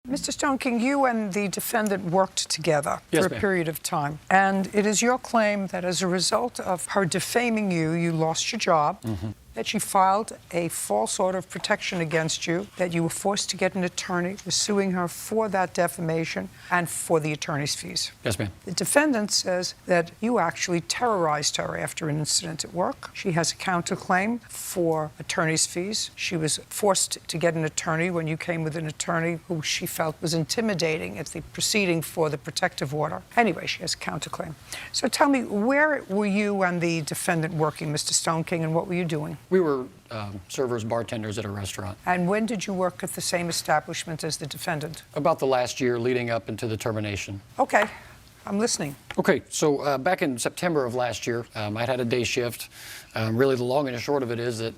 Mr. Stone King, you and the defendant worked together Yes, for a period of time, and it is your claim that as a result of her defaming you, you lost your job, that she filed a false order of protection against you, that you were forced to get an attorney, was suing her for that defamation and for the attorney's fees. Yes, ma'am. The defendant says that you actually terrorized her after an incident at work. She has a counterclaim for attorney's fees. She was forced to get an attorney when you came with an attorney who she felt was intimidating at the proceeding for the protective order. Anyway, she has a counterclaim. So tell me, where were you and the defendant working, Mr. Stone King, and what were you doing? We were servers, bartenders at a restaurant. And when did you work at the same establishment as the defendant? About the last year leading up into the termination. Okay, I'm listening. Okay, so back in September of last year, I had a day shift. Really, the long and the short of it is that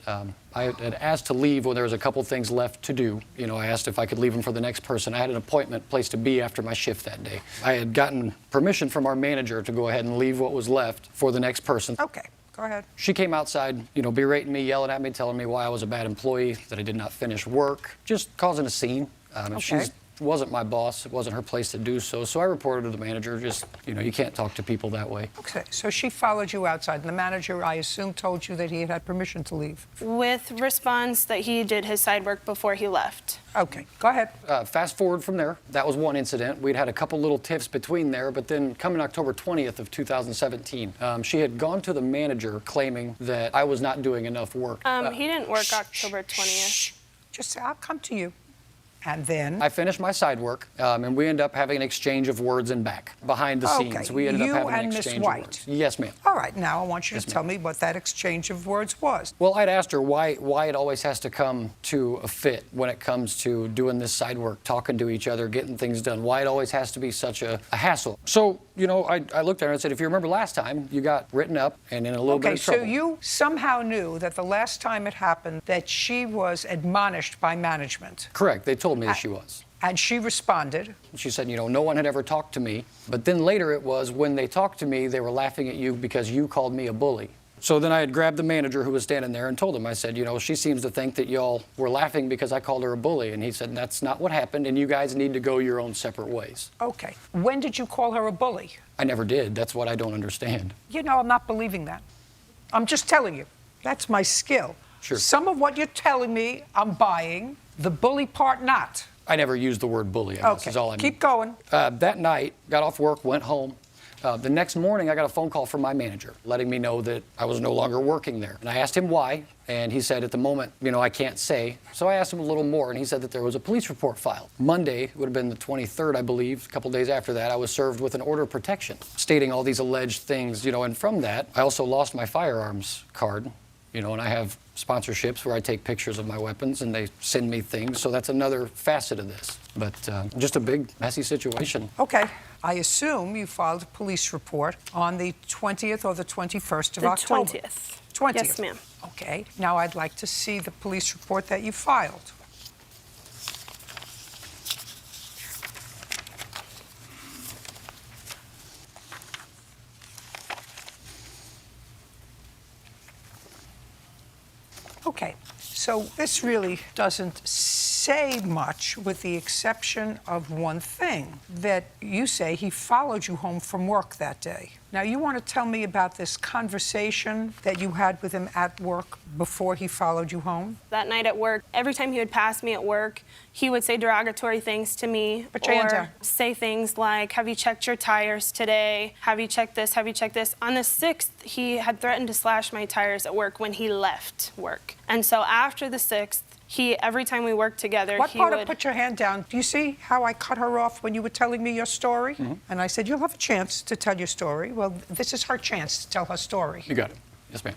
I had asked to leave when there was a couple things left to do. You know, I asked if I could leave them for the next person. I had an appointment place to be after my shift that day. I had gotten permission from our manager to go ahead and leave what was left for the next person. Okay. Go ahead. She came outside, you know, berating me, yelling at me, telling me why I was a bad employee, that I did not finish work, just causing a scene. Okay. She wasn't my boss. It wasn't her place to do so. So I reported to the manager, just, you know, you can't talk to people that way. Okay, so she followed you outside, and the manager, I assume, told you that he had permission to leave. With response that he did his side work before he left. Okay, go ahead. Fast forward from there, that was one incident. We'd had a couple little tiffs between there, but then coming October 20th of 2017, she had gone to the manager claiming that I was not doing enough work. He didn't work October 20th. Just say, I'll come to you. And then? I finished my side work, and we ended up having an exchange of words in back, behind the scenes. We ended up having an exchange of words. Yes, ma'am. All right, now I want you to tell me what that exchange of words was. Well, I'd asked her why it always has to come to a fit when it comes to doing this side work, talking to each other, getting things done, why it always has to be such a hassle. So, you know, I looked at her and said, if you remember last time, you got written up and in a little bit of trouble. Okay, so you somehow knew that the last time it happened that she was admonished by management. Correct. They told me that she was. And she responded. She said, you know, no one had ever talked to me. But then later it was when they talked to me, they were laughing at you because you called me a bully. So then I had grabbed the manager who was standing there and told him, I said, you know, she seems to think that y'all were laughing because I called her a bully. And he said, that's not what happened, and you guys need to go your own separate ways. Okay. When did you call her a bully? I never did. That's what I don't understand. You know, I'm not believing that. I'm just telling you. That's my skill. Sure. Some of what you're telling me, I'm buying. The bully part, not. I never used the word bully, I guess, is all I mean. Keep going. That night, got off work, went home. The next morning, I got a phone call from my manager letting me know that I was no longer working there. And I asked him why, and he said, at the moment, you know, I can't say. So I asked him a little more, and he said that there was a police report filed. Monday, would have been the 23rd, I believe, a couple days after that, I was served with an order of protection stating all these alleged things, you know, and from that, I also lost my firearms card. You know, and I have sponsorships where I take pictures of my weapons and they send me things. So that's another facet of this. But just a big, messy situation. Okay. I assume you filed a police report on the 20th or the 21st of October. The 20th. 20th. Yes, ma'am. Okay. Now I'd like to see the police report that you filed. Okay, so this really doesn't say much with the exception of one thing, that you say he followed you home from work that day. Now, you want to tell me about this conversation that you had with him at work before he followed you home? That night at work, every time he would pass me at work, he would say derogatory things to me. Put your hand down. Say things like, have you checked your tires today? Have you checked this? Have you checked this? On the 6th, he had threatened to slash my tires at work when he left work. And so after the 6th, every time we worked together, What part of put your hand down? Do you see how I cut her off when you were telling me your story? And I said, you'll have a chance to tell your story. Well, this is her chance to tell her story. You got it. Yes, ma'am.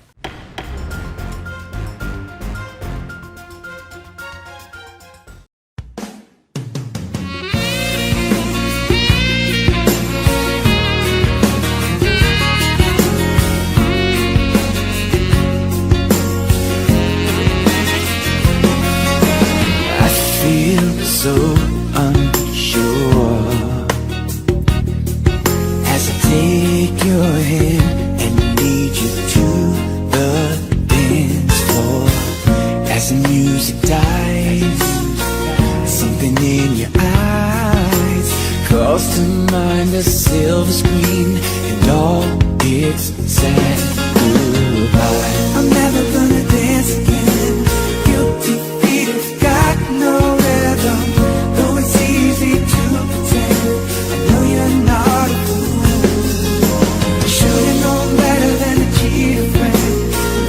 So unsure as I take your hand and lead you to the calls to mind a silver screen and all its sad goodbye. I'm never gonna dance again. Guilty feet have got no rhythm. Though it's easy to pretend, I know you're not a fool. I should've known better than to cheat a friend,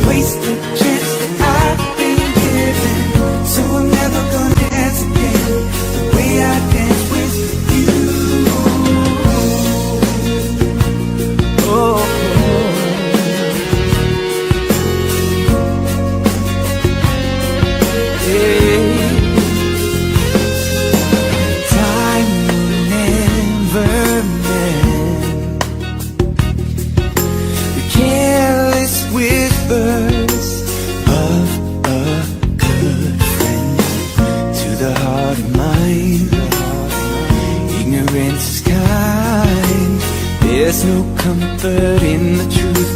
waste the chance that I've been given. So I'm never gonna dance again the way I dance with you. Oh, yeah. Time will never mend the careless whispers of a good friend. To the heart of mine, ignorance is kind. There's no comfort in the truth.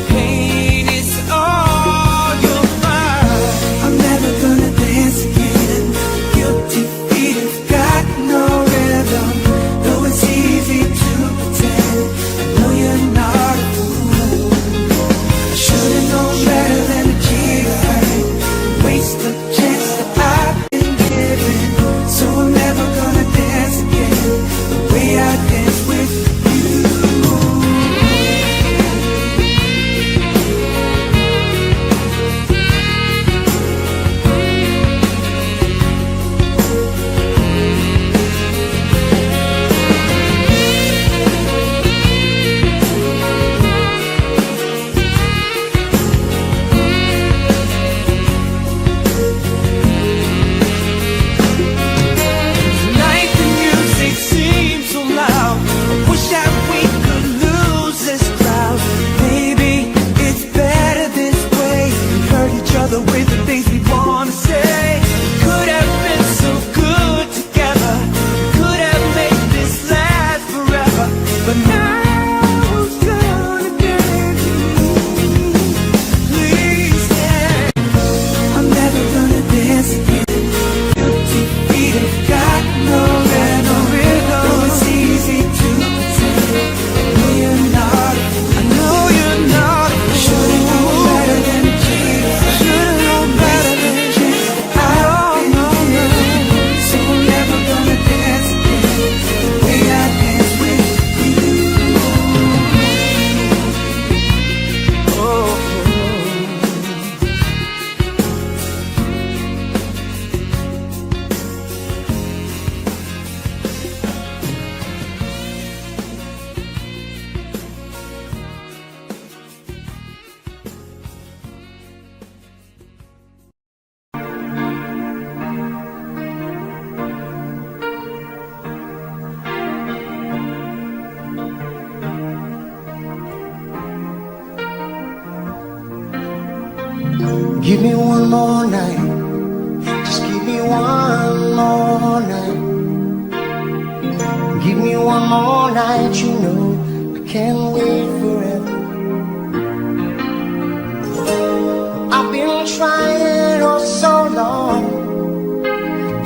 Pain is all you'll find. I'm never gonna dance again. Guilty feet have got no rhythm. Though it's easy to pretend, I know you're not a fool. I should've known better than to cheat a friend, waste the chance that I've been given. So I'm never gonna dance again the way I dance with you. Tonight the music seems so loud. I wish that we could lose this crowd. Maybe it's better this way. We hurt each other with the things we wanna say. Could have been so good together. Could have made this last forever. But now who's gonna dance with me? Please dance. I'm never gonna dance again. Guilty feet have got no rhythm. Though it's easy to pretend, I know you're not. I know you're not. Should've known better than to cheat. Should've known better than to cheat. I don't know. So I'm never gonna dance again the way I dance with you. Oh. Give me one more night, just give me one more night. Give me one more night, you know I can't wait forever. I've been trying oh so long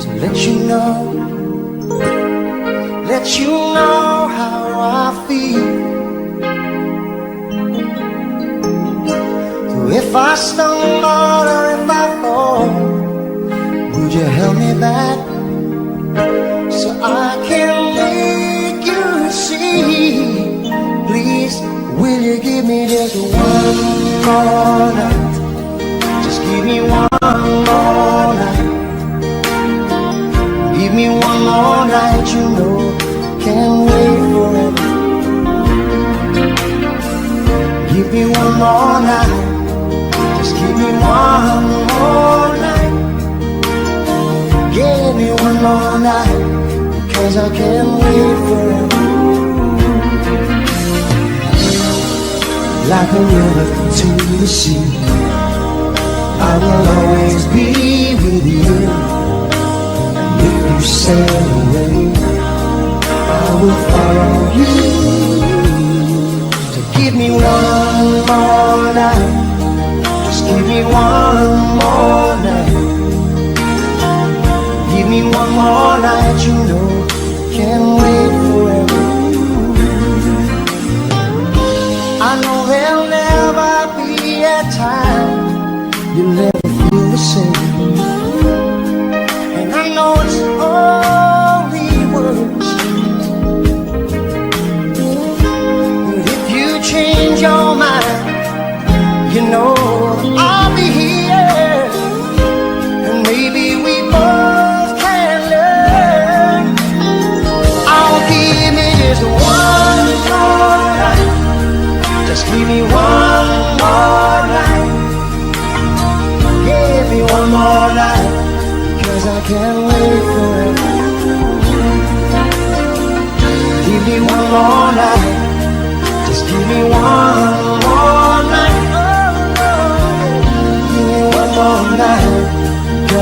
to let you know how I feel. So if I stumble or if I fall, would you help me back so I can make you see? Please, will you give me just one more night? Just give me one more night. Give me one more night, you know, can't wait forever. Give me one more night. Just give me one more night. Give me one more night, because I can't wait forever. Like a river to the sea, I will always be with you. And if you sail away, I will follow you. So give me one more night. Just give me one more night. Give me one more night, you know, can't wait forever.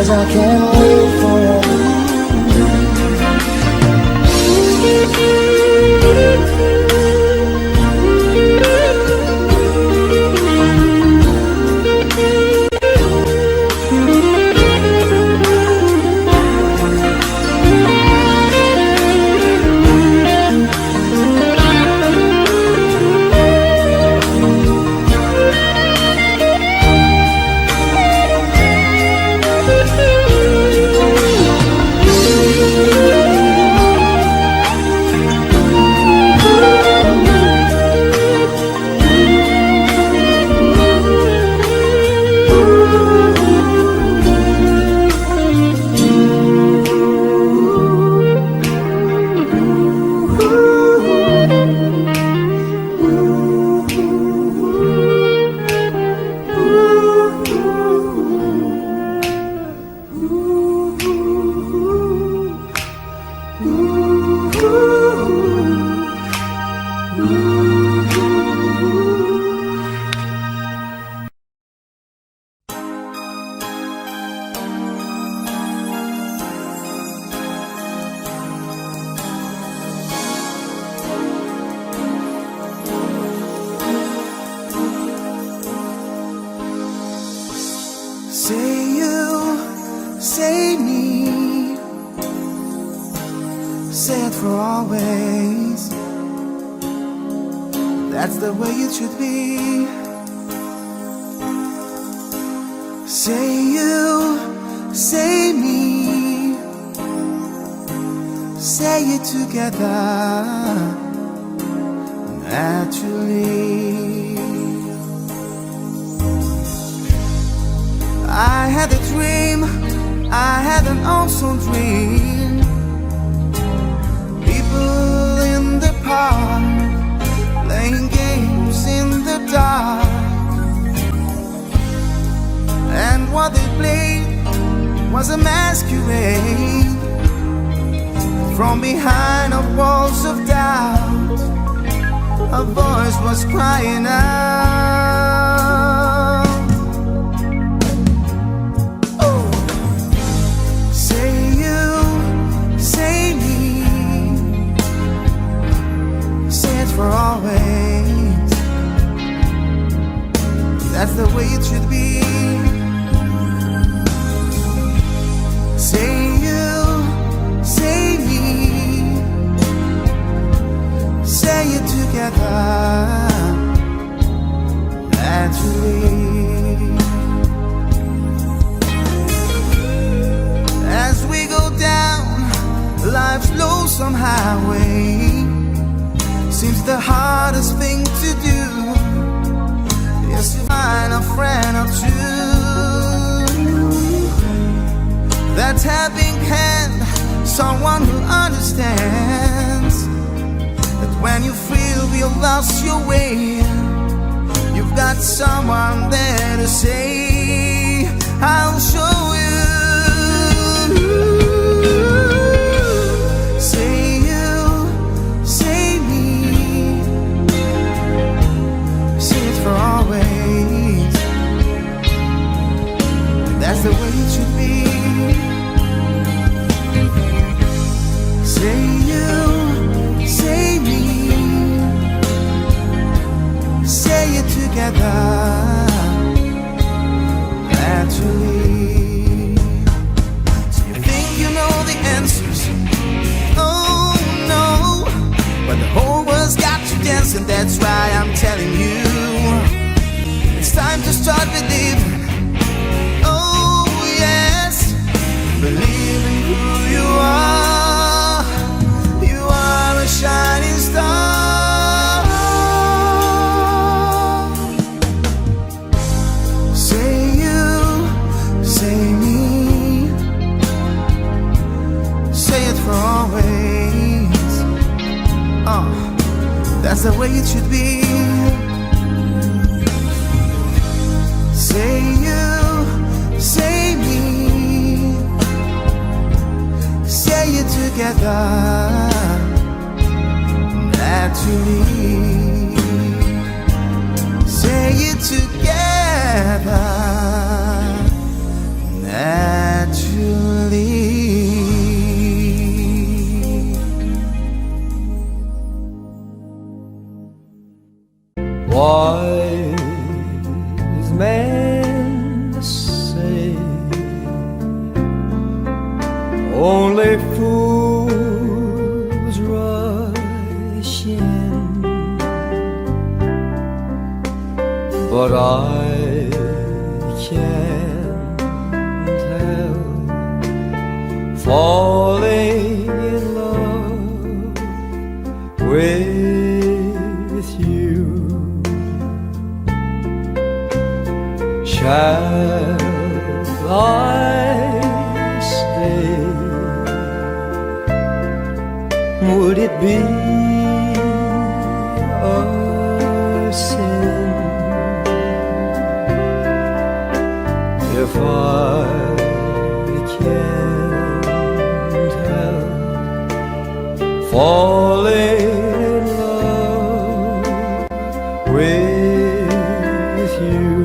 'cause I can't live forever. Say you, say me, say it for always. That's the way it should be. Say you, say me, say it together, naturally. I had a dream, I had an awesome dream. People in the park, playing games in the dark. And what they played was a masquerade. From behind the walls of doubt, a voice was crying out. For always, that's the way it should be. Say you, say me, say it together, naturally. As we go down life's lonesome highway, seems the hardest thing to do is to find a friend or two. That helping hand, someone who understands that when you feel you've lost your way, you've got someone there to say, I'll show you. That's the way it should be. Say you, say me, say it together, naturally. So you think you know the answers? Oh no, but the whole world's got you dancing. That's why I'm telling you, it's time to start believing. Believe in who you are. You are a shining star. Say you, say me, say it for always. That's the way it should be. Say you, say me, say it together, naturally. Say it together, naturally. but I can't help falling in love with you. Shall I stay? Would it be a sin if I can't help falling in love with you?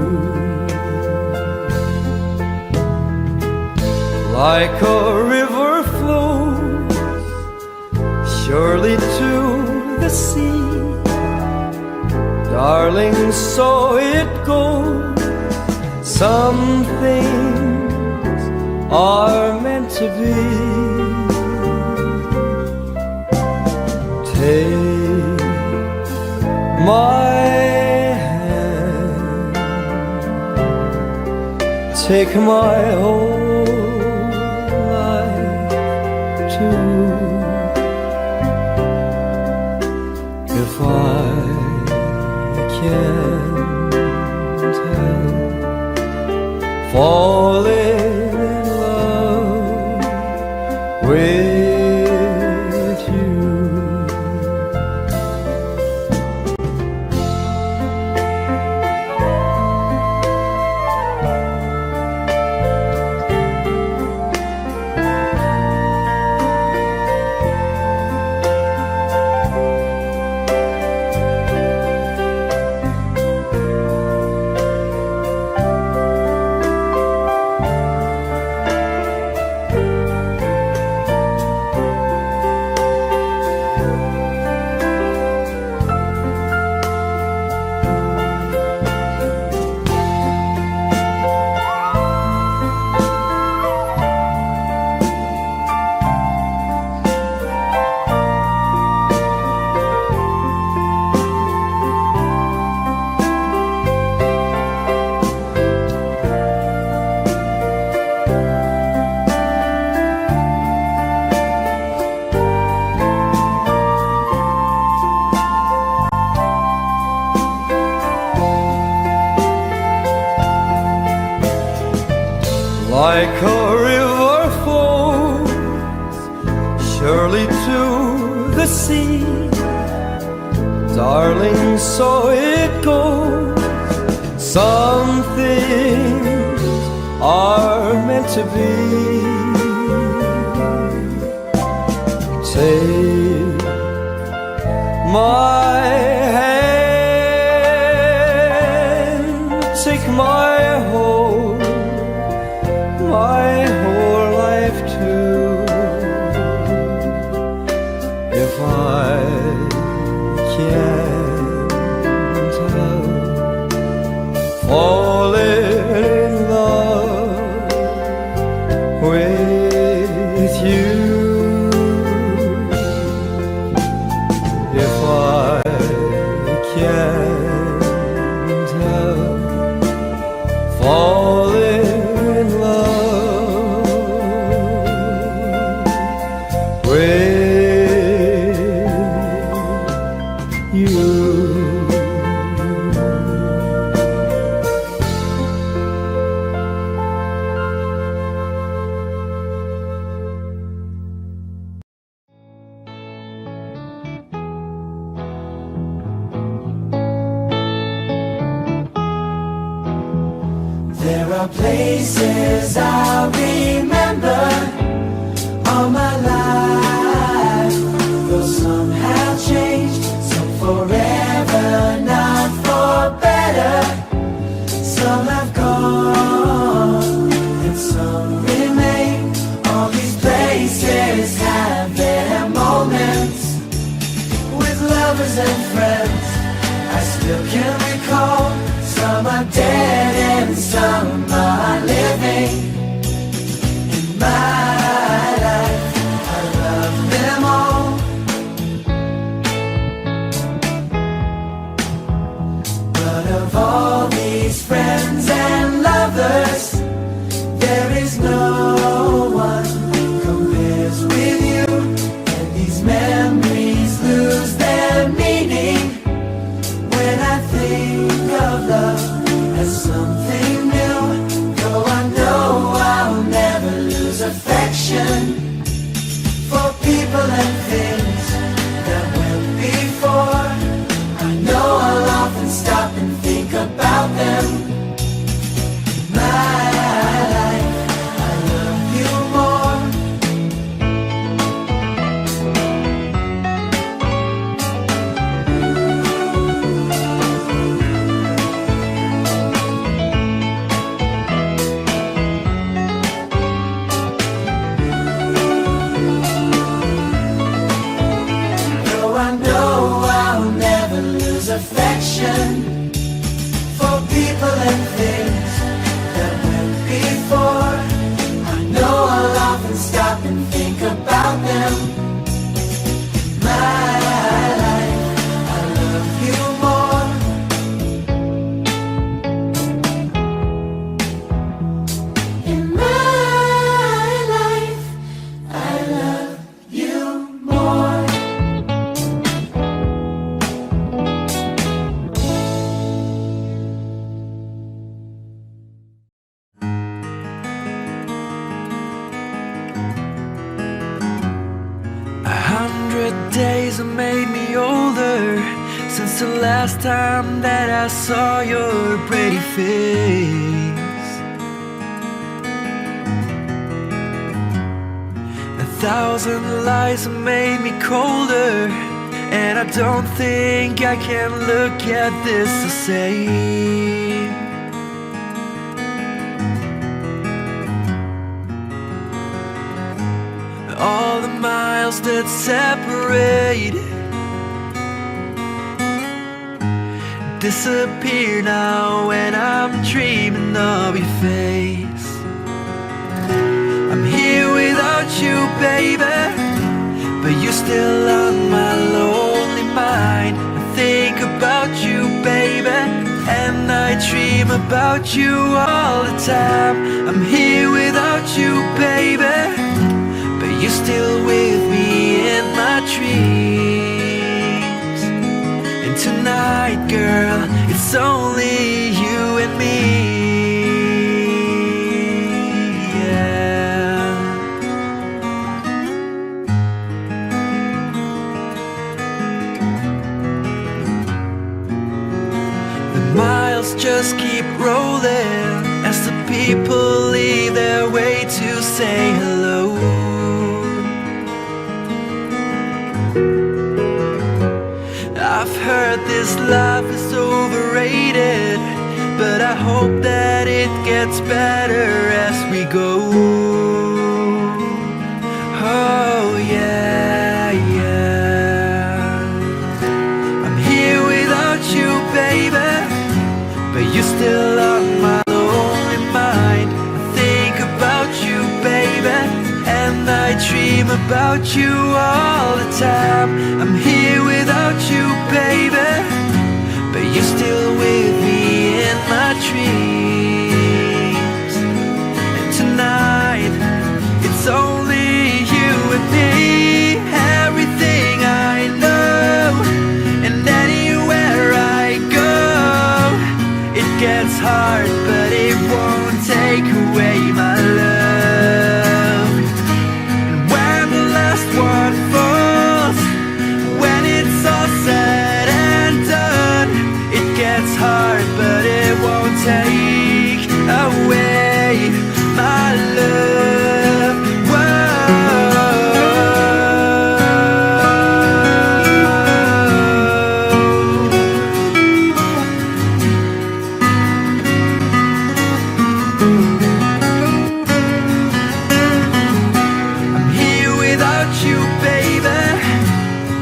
Like a river flows surely to the sea, darling, so it goes. Some things are meant to be. Take my hand, take my whole life too. If I can't help falling in love with you. Like a river flows surely to the sea, darling, so it goes. Some things are meant to be. Take my hand, take my whole life too. If I can't help falling in love with you, if I can't help falling in love with you. There are places I remember all my life, though some have changed, some forever, not for better. Some have gone and some remain. All these places have their moments with lovers and friends. I still can recall. Some are dead and some are living. In my life, I love them all. But of all the ocean for people and things that went before. I know I'll often stop and think about them. My life, I love you more. In my life, I love you more. 100 days have made me older since the last time that I saw your pretty face. 1,000 lies have made me colder, and I don't think I can look at this the same. All the miles that separate disappear now when I'm dreaming of your face. I'm here without you, baby, but you're still on my lonely mind. I think about you, baby, and I dream about you all the time. I'm here without you, baby, but you're still with me in my dreams. And tonight, girl, it's only you and me. Yeah. The miles just keep rolling as the people leave their way to say hello. I've heard this life is overrated, but I hope that it gets better as we go. Oh yeah, yeah. I'm here without you, baby, but you're still on my lonely mind. I think about you, baby, and I dream about you all the time. I'm here without you, baby, but you're still with me in my dreams. And tonight, it's only you and me. Everything I know, and anywhere I go, it gets hard, but it won't take away my love. And when the last one falls, when it's all said and done, it gets hard, but it won't take away my love. I'm here without you, baby,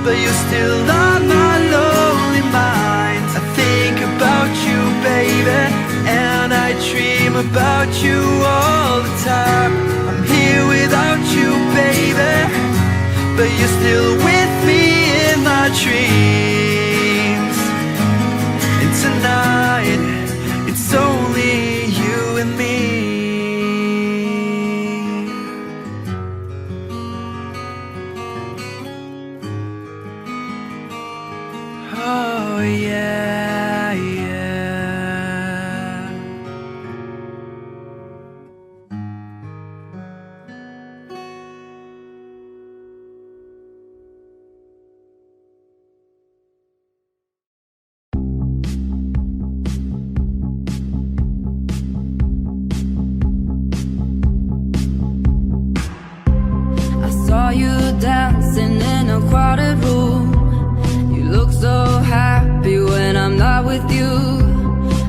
but you're still on my lonely mind. I think about you, baby, and I dream about you all the time. I'm here without you, baby, but you're still with me in my dreams. And tonight, it's only you and me. Oh yeah, yeah. I saw you dancing in a crowded room. You look so happy when I'm not with you.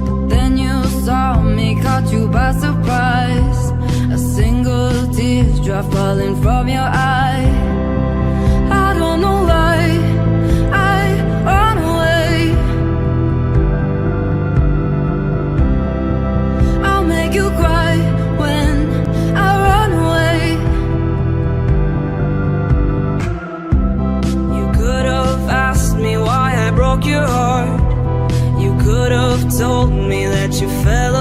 But then you saw me, caught you by surprise. A single teardrop falling from your eye. I don't know why I run away. your heart. You could have told me that you fell